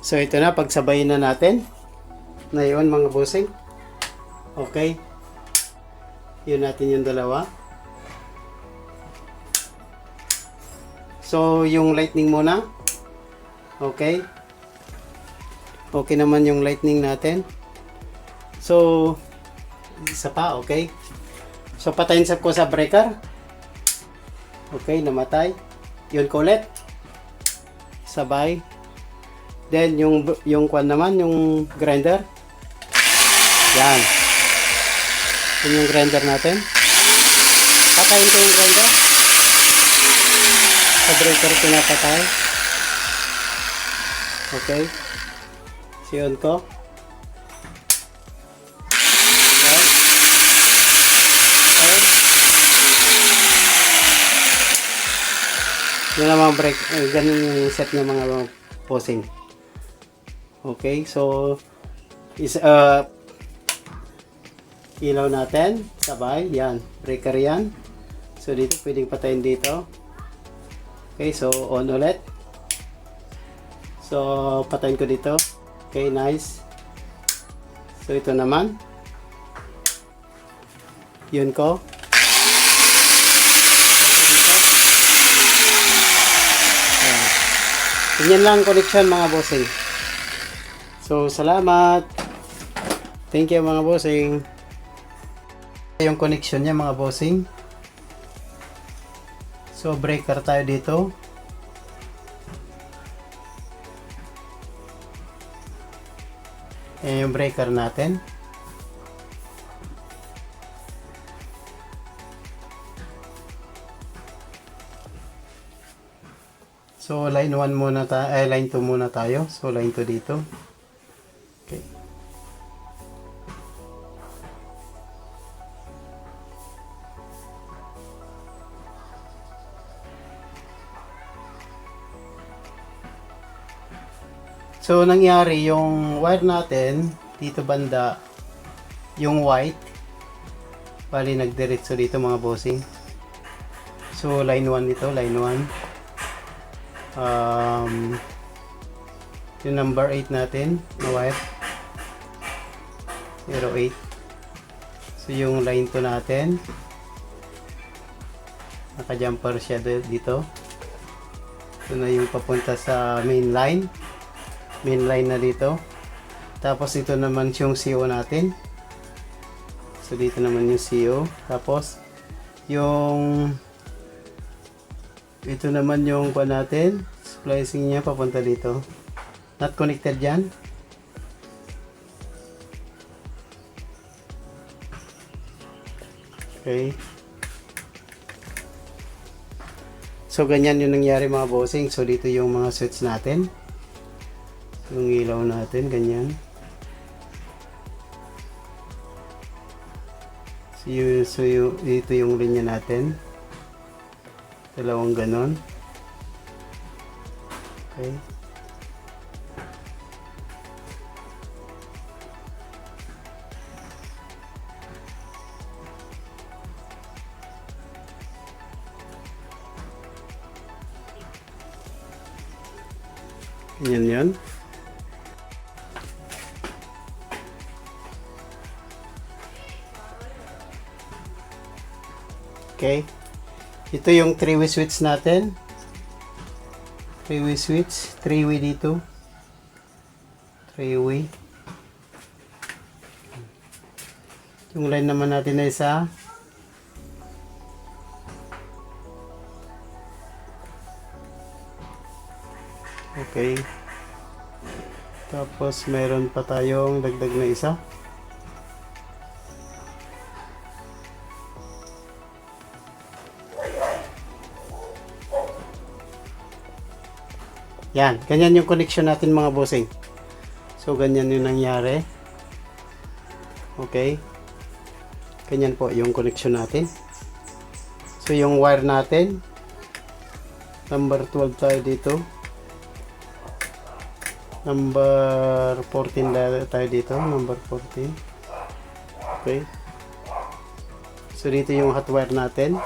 So ito na, pagsabayin na natin. Na yun mga bossing. Okay. Yun natin yung dalawa. So yung lightning muna. Okay. Okay naman yung lightning natin. So isa pa, okay. So patayin ko sa breaker. Okay, namatay. Yun ko ulit. Sabay. Then yung kwan naman, yung grinder. Yan. Yun yung grinder natin. Patayin ko yung grinder. Sa breaker pinapatay. Okay. Siyon ko. Yan. Okay. Yun ang mga break. Ganun yung set ng mga posing. Okay. So, ilaw natin. Sabay. Yan. Breaker yan. So, dito pwedeng patayin dito. Okay. So, on ulit. So, patayin ko dito. Okay. Nice. So, ito naman. Yun ko. Ganyan lang connection mga bossing. So, salamat. Thank you mga bossing. Yung connection niya mga bossing. So, breaker tayo dito. Ayan yung breaker natin. So, line 1 muna tayo, line 2 muna tayo. So, line 2 dito. Okay. So, nangyari yung wire natin, dito banda, yung white, bali nagdiretso dito mga bossing. So, line 1 dito, line 1. Yung number 8 natin na wire 08. So yung line 2 natin naka jumper siya dito. Ito na yung papunta sa main line na dito. Tapos ito naman yung CO natin. So dito naman yung CO. Tapos yung ito naman yung kuha natin, splicing niya papunta dito. Not connected yan. Okay. So ganyan yung nangyari mga bossing. So dito yung mga switch natin. Yung ilaw natin, ganyan. So dito yung linya natin. Dalawang ganon. Okay. Ganyan yun. Okay. Ito yung 3-way switch natin. 3-way switch. 3-way dito. 3-way. Yung line naman natin na isa. Okay. Tapos meron pa tayong dagdag na isa. Yan, ganyan yung connection natin mga bossing. So, ganyan yung nangyari. Okay. Ganyan po yung connection natin. So, yung wire natin, number 12 tayo dito. Number 14 tayo dito. Number 14. Okay. So, dito yung hot wire natin.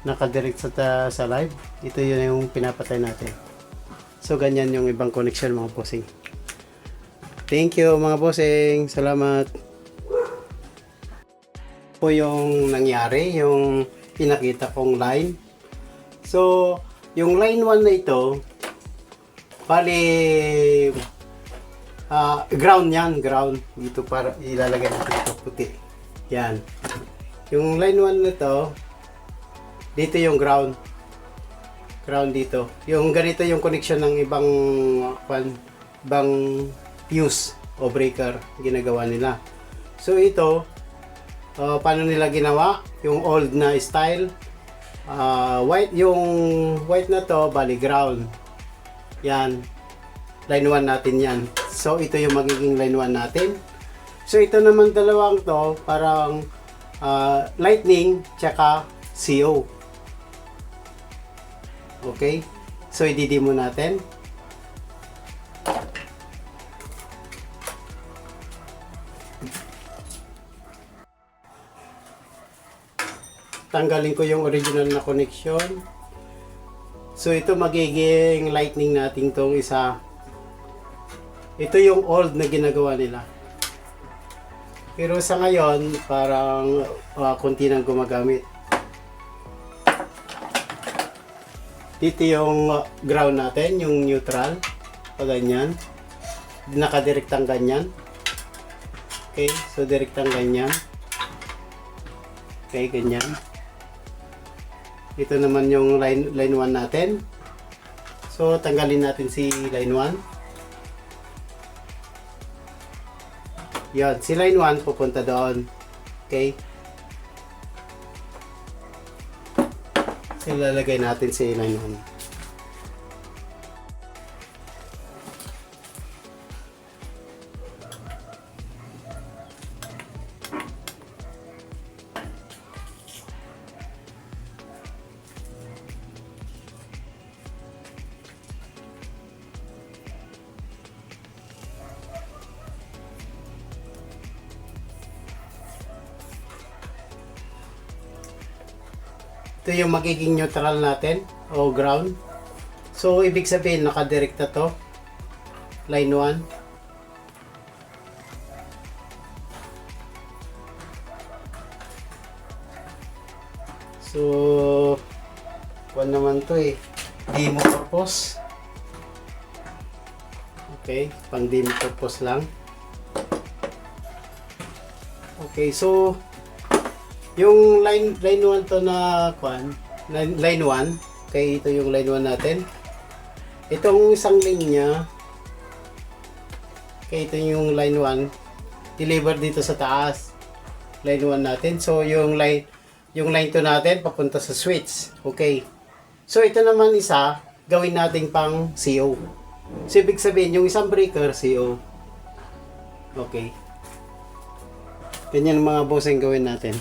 Nakadirect sa live. Ito yun yung pinapatay natin. So ganyan yung ibang connection mga bossing. Thank you mga bossing. Salamat. Po yung nangyari, yung pinakita kong line. So, yung line 1 na ito, bali, ground yan, ground. Dito para ilalagay natin ito puti. Yan. Yung line 1 na ito, dito yung ground. Ground dito. Yung ganito yung connection ng ibang fuse o breaker ginagawa nila. So ito, paano nila ginawa? Yung old na style, white, yung white na to, bali ground. Yan. Line 1 natin yan. So ito yung magiging line 1 natin. So ito naman dalawang to, parang lightning tsaka CO. Okay? So i-demo natin. Tanggalin ko yung original na connection. So ito magiging lightning natin tong isa. Ito yung old na ginagawa nila. Pero sa ngayon, parang konti nang gumagamit. Dito yung ground natin, yung neutral. Pa ganyan. Nakadirektang ganyan. Okay, so direktang ganyan. Okay, ganyan. Ito naman yung line 1 natin. So, tanggalin natin si line 1. Yan, si line 1 pupunta doon. Okay? So, ilalagay natin si line 1. Ito yung magiging neutral natin o ground. So ibig sabihin nakadirekta to. Line 1. So kuwan naman to eh. Demo purpose. Okay, pang demo purpose lang. Okay, so yung line 1 to na kwan, line 1. Okay, ito yung line 1 natin. Itong isang linya, okay, ito yung line 1 deliver dito sa taas. Line 1 natin. So yung line 2 natin papunta sa switch. Okay. So ito naman isa, gawin natin pang CO. So ibig sabihin yung isang breaker CO. Okay. Ganyan mga bossing gawin natin.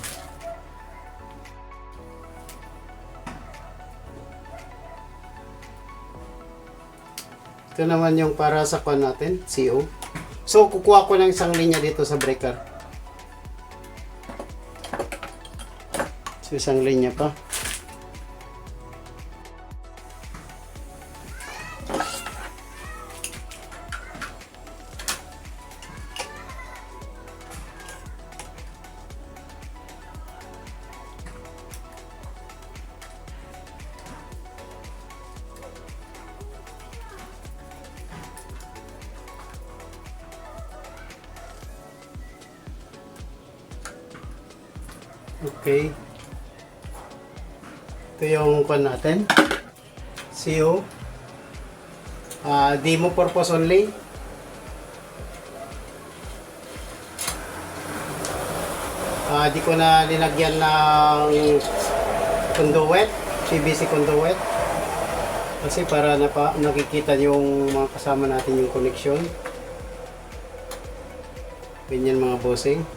Ito naman yung para sa kwan natin, CO. So, kukuha ko ng isang linya dito sa breaker. So, isang linya pa. Okay. Ito yung kwan natin. CO. Demo purpose only. Di ko na linagyan ng conduit, PVC conduit. Kasi para nakikita yung mga kasama natin yung connection. Ganyan mga bossing.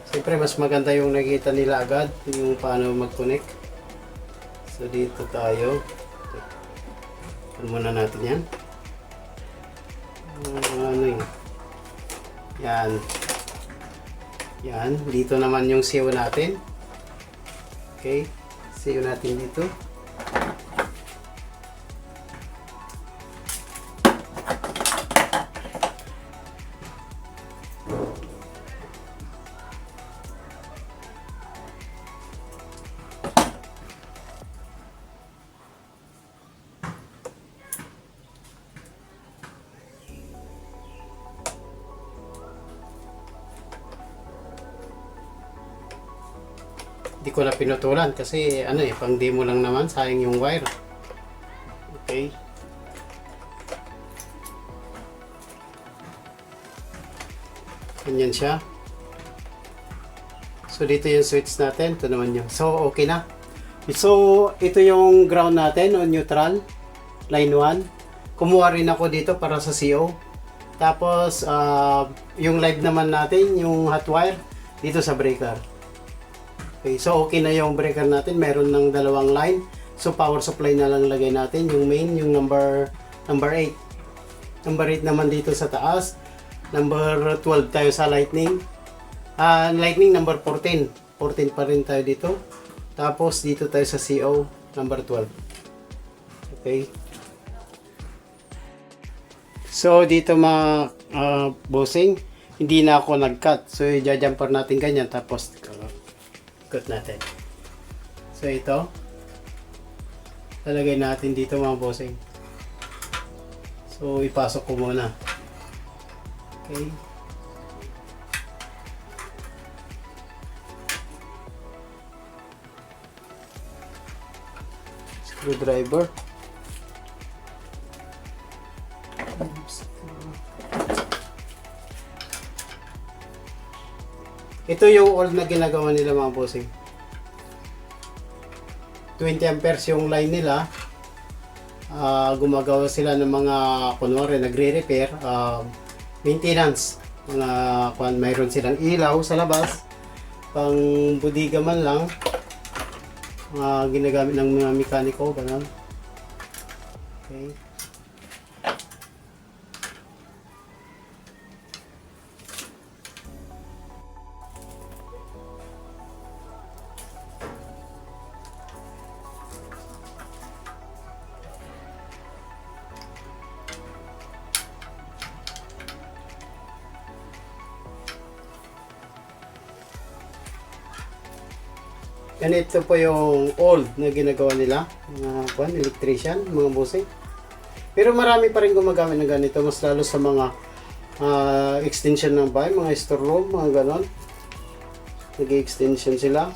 Siyempre mas maganda yung nakikita nila agad yung paano mag-connect. So dito tayo. Ano muna natin yan? Ano yun? Yan. Yan. Dito naman yung CO natin. Okay. CO natin dito. Hindi ko na pinutulan kasi ano eh, pang demo lang naman, sayang yung wire. Okay. Ganyan siya. So dito yung switch natin, ito naman yung. So okay na. So ito yung ground natin on neutral, line 1. Kumuha rin ako dito para sa CO. Tapos yung live naman natin, yung hot wire dito sa breaker. Okay, so okay na yung breaker natin, meron ng dalawang line. So power supply na lang lagay natin, yung main, yung number 8. Number 8 naman dito sa taas. Number 12 tayo sa lightning. Lightning number 14. 14 pa rin tayo dito. Tapos dito tayo sa CO, number 12. Okay. So dito mga bossing, hindi na ako nag-cut. So i-jumper natin ganyan, tapos cut natin. So ito, lalagay natin dito mga bossing. So ipasok ko muna. Okay. Screwdriver. Ito yung old na ginagawa nila mga bossing. 20 amperes yung line nila. Gumagawa sila ng mga kunwari nagre-repair, maintenance. Mayroon silang ilaw sa labas. Pang budiga man lang. Ginagamit ng mga mekaniko, ganun. Okay. Ganito po yung old na ginagawa nila, mga electrician, mga bossing. Pero marami pa rin gumagamit ng ganito, mas lalo sa mga extension ng bahay, mga store room, mga ganon. Nag-extension sila.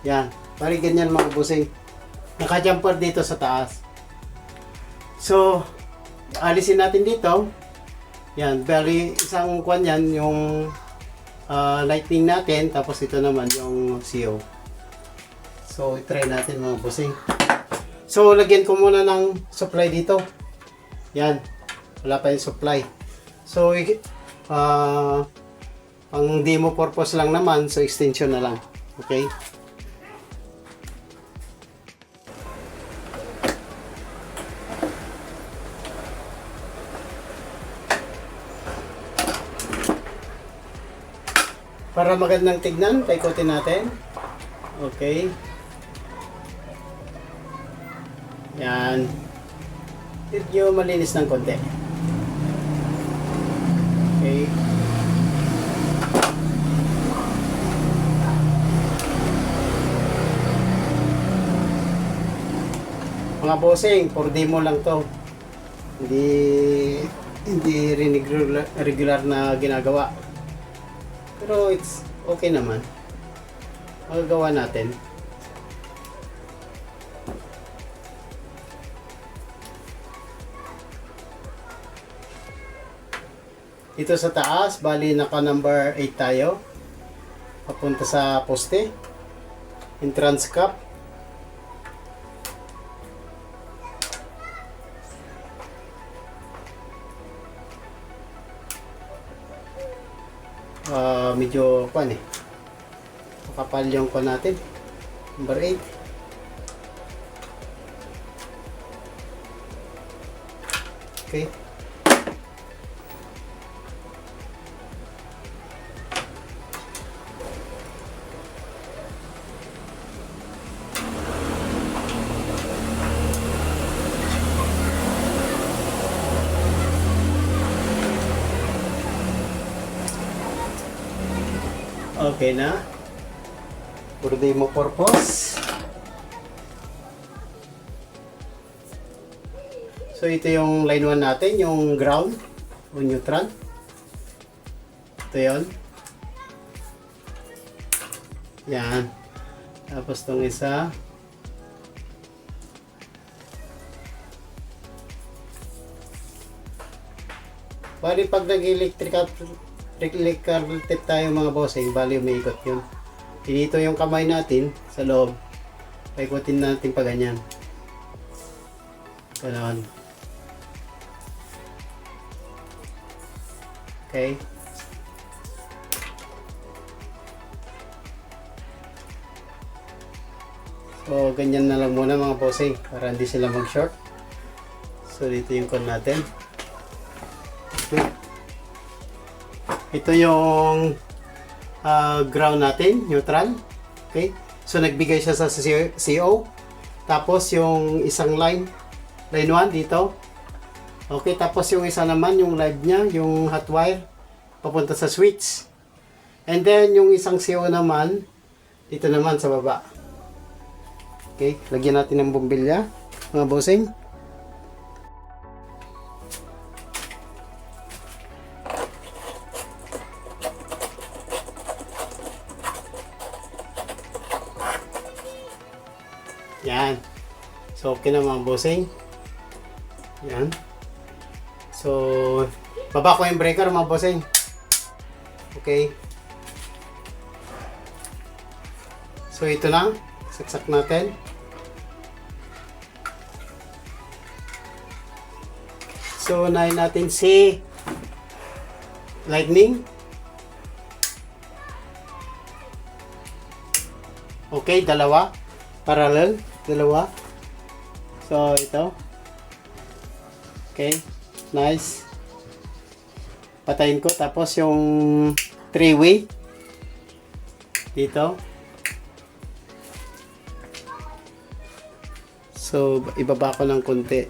Yan, pari ganyan mga bossing. Naka-jumper dito sa taas. So, alisin natin dito. Yan, bali isang kwan yan, yung lightning natin, tapos ito naman yung CO. So, i-try natin mga bossing. So, lagyan ko muna ng supply dito. Yan. Wala pa yung supply. So, pang demo purpose lang naman. So, extension na lang. Okay. Para magandang tignan, paikutin natin. Okay. Yan. Medyo malinis ng konti. Okay. Mga bossing, for demo lang to. Hindi rin regular na ginagawa. Pero it's okay naman. Magagawa natin. Dito sa taas, bali naka number 8 tayo. Papunta sa poste. Entrance cap. Medyo pan eh. Makapal yung pan natin. Number 8. Okay. Okay na. For demo purpose. So ito yung line 1 natin, yung ground o neutral. Ito yun. Yan. Tapos tong isa. Bali pag nag-electrical tip tayo mga bossing, bali umiikot yun. Dito yung kamay natin sa loob. Paikutin natin pa ganyan. Ganon. Okay. So, ganyan na lang muna mga bossing para hindi sila mag-short. So, dito yung con natin. Okay. Ito yung ground natin, neutral. Okay. So, nagbigay siya sa CO. Tapos, yung isang line 1 dito. Okay. Tapos, yung isa naman, yung live niya, yung hot wire, papunta sa switch. And then, yung isang CO naman, dito naman sa baba. Okay, lagyan natin ng bombilya, mga bossing. Yan. So, okay na mga bossing. Yan. So, baba ko yung breaker mga bossing. Okay. So, ito na. Saksak natin. So, unahin natin si lightning. Okay, dalawa. Parallel. Dalawa. So, ito. Okay. Nice. Patayin ko. Tapos, yung 3-way. Dito. So, ibaba ko ng konti.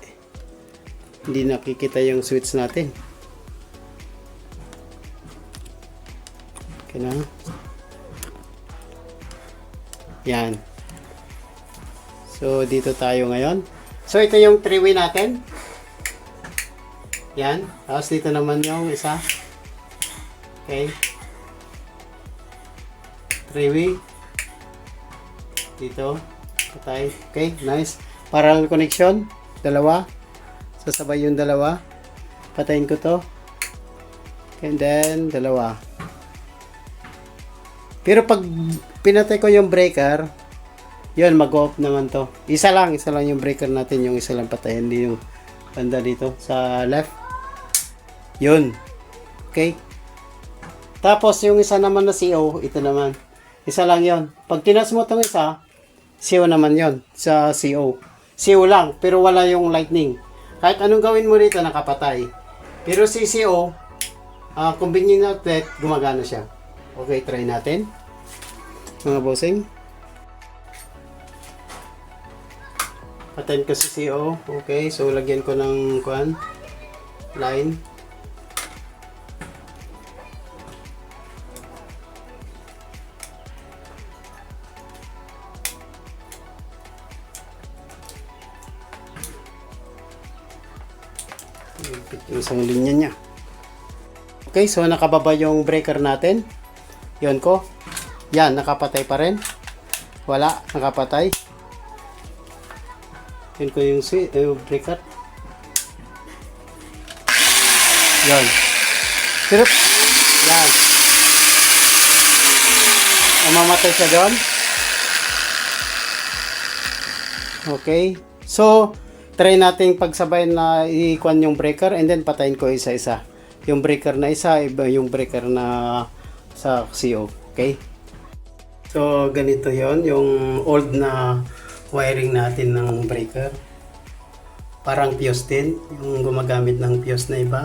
Hindi nakikita yung switch natin. Okay na. Yan. So, dito tayo ngayon. So, ito yung 3-way natin. Yan. Tapos, dito naman yung isa. Okay. 3-way. Dito. Patay. Okay, nice. Parallel connection. Dalawa. Sasabay yung dalawa. Patayin ko to. And then, dalawa. Pero pag pinatay ko yung breaker, yun, mag-off naman to. Isa lang yung breaker natin. Yung isa lang patayin. Hindi yung banda dito sa left. Yun. Okay. Tapos, yung isa naman na CO, ito naman. Isa lang yun. Pag tinas mo itong isa, CO naman yon sa CO. CO lang, pero wala yung lightning. Kahit anong gawin mo rito, nakapatay. Pero si CO, convenient outlet, gumagana siya. Okay, try natin. Mga bossing. Patayin ko si CO. Okay, so lagyan ko ng line. Yung isang linya niya. Okay, so nakababa yung breaker natin. Yun ko. Yan, nakapatay pa rin. Wala, nakapatay. Yun ko yung breaker. Yan. Sirip. Yan. Mamatay siya doon. Okay. So, try natin pagsabay na i-kuan yung breaker and then patayin ko isa-isa. Yung breaker na isa, iba yung breaker na sa CO. Okay? So, ganito yon yung old na wiring natin ng breaker. Parang fuse din, yung gumagamit ng fuse na iba.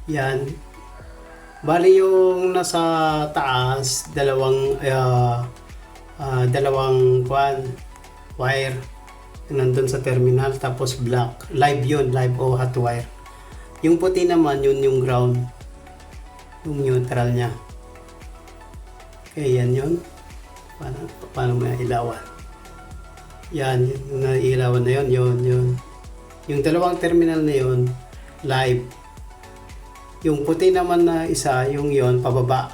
Yan. Bali yung nasa taas, dalawang wire nandun sa terminal, tapos black live yun, live o hot wire. Yung puti naman yun yung ground, yung neutral nya. Okay, yan yun. Paano may ilawan? Yan, yung nailawan na yun, yun. Yung dalawang terminal na yun, live. Yung puti naman na isa, yung yun, pababa.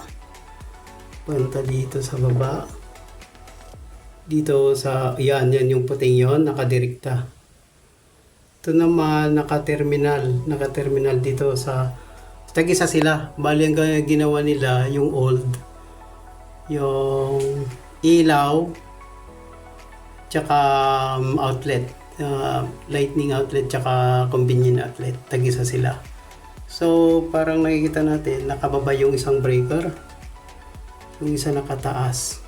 Punta dito sa baba. Dito sa, yan yung puting yon, nakadirekta. Ito naman, naka-terminal dito sa, tag-isa sila. Bali ang ginawa nila, yung old, yung ilaw, tsaka outlet, lightning outlet, tsaka convenient outlet, tag-isa sila. So, parang nakikita natin, nakababa yung isang breaker, yung isa nakataas.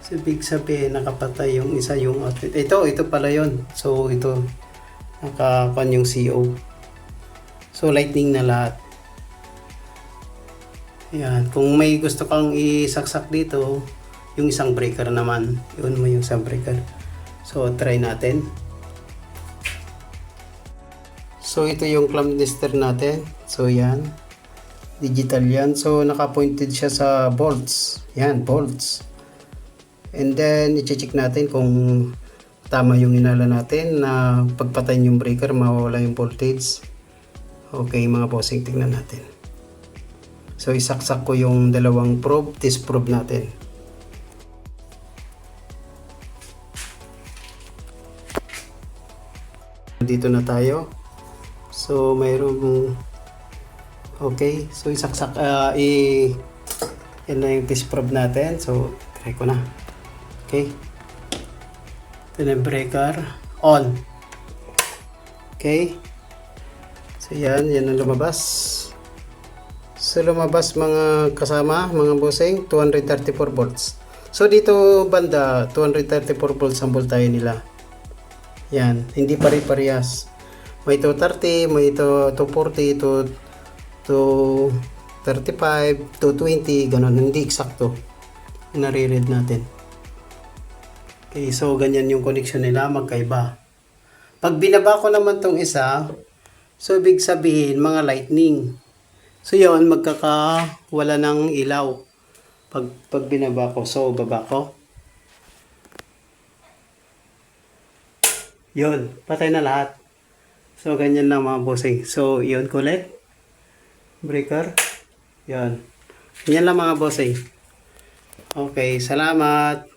So, ibig sabihin, nakapatay yung isa yung outlet. Ito pala yon. So, ito, nakapan yung CO. So, lightning na lahat. Ayan. Kung may gusto kang isaksak dito, yung isang breaker naman. Yun mo yung isang breaker. So, try natin. So, ito yung clamp tester natin. So, yan. Digital yan. So, naka-pointed siya sa bolts. Yan, bolts. And then, i-check natin kung tama yung inala natin na pagpatayin yung breaker, mawawala yung voltage. Okay mga bossing, tingnan natin. So, isaksak ko yung dalawang probe, test probe natin. Dito na tayo. So, mayroong okay. So, isaksak, yan na yung test probe natin. So, try ko na. Okay. Ito na yung breaker. On. Okay. So, yan ang lumabas. So, lumabas mga kasama, mga bossing, 234 volts. So, dito banda, 234 volts ang voltahe nila. Yan. Hindi pare-parehas. May 230, may 240, 235, 220, ganun. Hindi eksakto. Nare-read natin. Okay, so ganyan yung connection nila, magkaiba. Pag binaba ko naman tong isa, so ibig sabihin mga lightning. So yun, magkakawala ng ilaw. Pag binaba ko, so baba ko. Yun, patay na lahat. So ganyan lang mga bossing. So yun, collect. Breaker. Yun. Ganyan lang mga bossing. Okay, salamat.